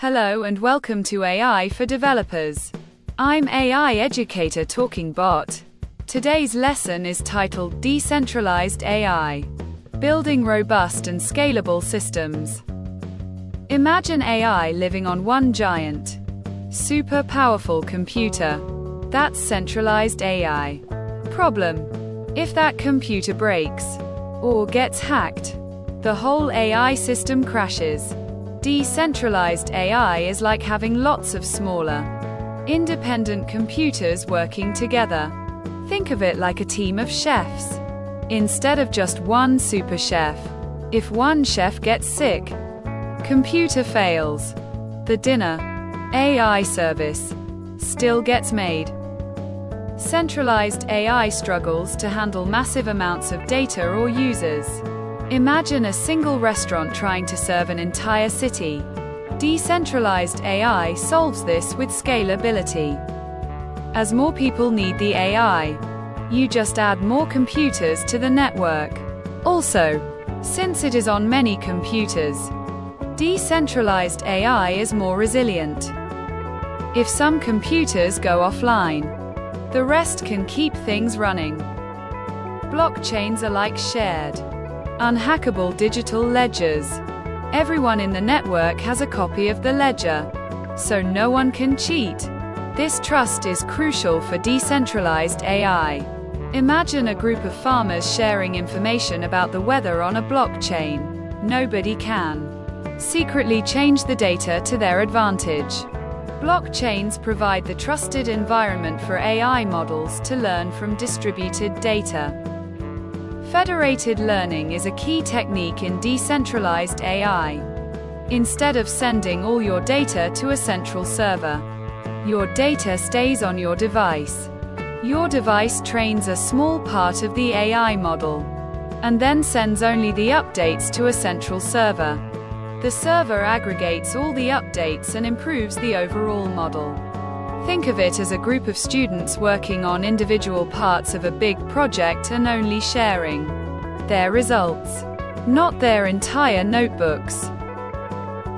Hello and welcome to AI for Developers. I'm AI Educator Talking Bot. Today's lesson is titled Decentralized AI, Building Robust and Scalable Systems. Imagine AI living on one giant, super powerful computer. That's centralized AI. Problem: if that computer breaks or gets hacked, the whole AI system crashes. Decentralized AI is like having lots of smaller, independent computers working together. Think of it like a team of chefs. Instead of just one super chef, if one chef gets sick, computer fails, the dinner, AI service, still gets made. Centralized AI struggles to handle massive amounts of data or users. Imagine a single restaurant trying to serve an entire city. Decentralized AI solves this with scalability. As more people need the AI, you just add more computers to the network. Also, since it is on many computers, decentralized AI is more resilient. If some computers go offline, the rest can keep things running. Blockchains are like shared, unhackable digital ledgers. Everyone in the network has a copy of the ledger, so no one can cheat. This trust is crucial for decentralized AI. Imagine a group of farmers sharing information about the weather on a blockchain. Nobody can secretly change the data to their advantage. Blockchains provide the trusted environment for AI models to learn from distributed data. Federated learning is a key technique in decentralized AI. Instead of sending all your data to a central server, your data stays on your device. Your device trains a small part of the AI model, and then sends only the updates to a central server. The server aggregates all the updates and improves the overall model. Think of it as a group of students working on individual parts of a big project and only sharing their results, not their entire notebooks.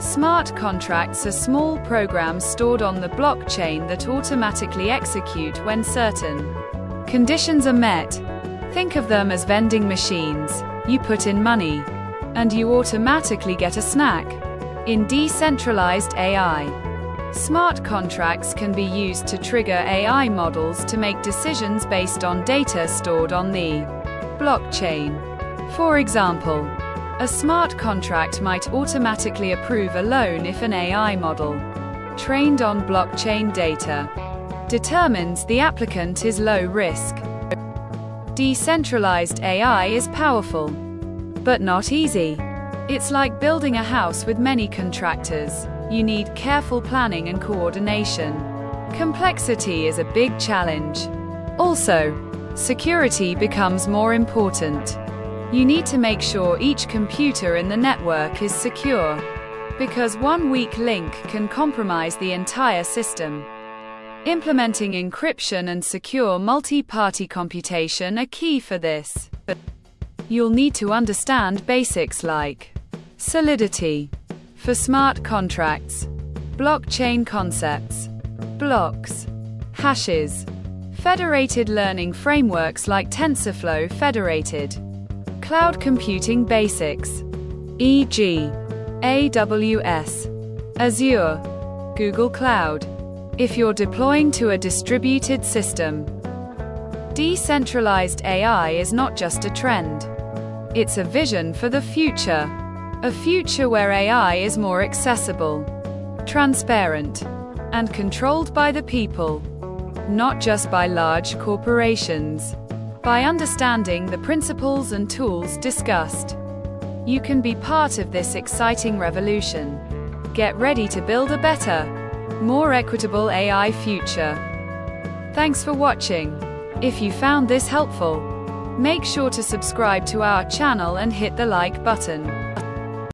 Smart contracts are small programs stored on the blockchain that automatically execute when certain conditions are met. Think of them as vending machines. You put in money, and you automatically get a snack. In decentralized AI, smart contracts can be used to trigger AI models to make decisions based on data stored on the blockchain. For example, a smart contract might automatically approve a loan if an AI model, trained on blockchain data, determines the applicant is low risk. Decentralized AI is powerful, but not easy. It's like building a house with many contractors. You need careful planning and coordination. Complexity is a big challenge. Also, security becomes more important. You need to make sure each computer in the network is secure, because one weak link can compromise the entire system. Implementing encryption and secure multi-party computation are key for this. You'll need to understand basics like solidity for smart contracts, blockchain concepts, blocks, hashes, federated learning frameworks like TensorFlow federated, cloud computing basics, e.g., AWS, Azure, Google Cloud, if you're deploying to a distributed system. Decentralized AI is not just a trend. It's a vision for the future. A future where AI is more accessible, transparent, and controlled by the people, not just by large corporations. By understanding the principles and tools discussed, you can be part of this exciting revolution. Get ready to build a better, more equitable AI future. Thanks for watching. If you found this helpful, make sure to subscribe to our channel and hit the like button.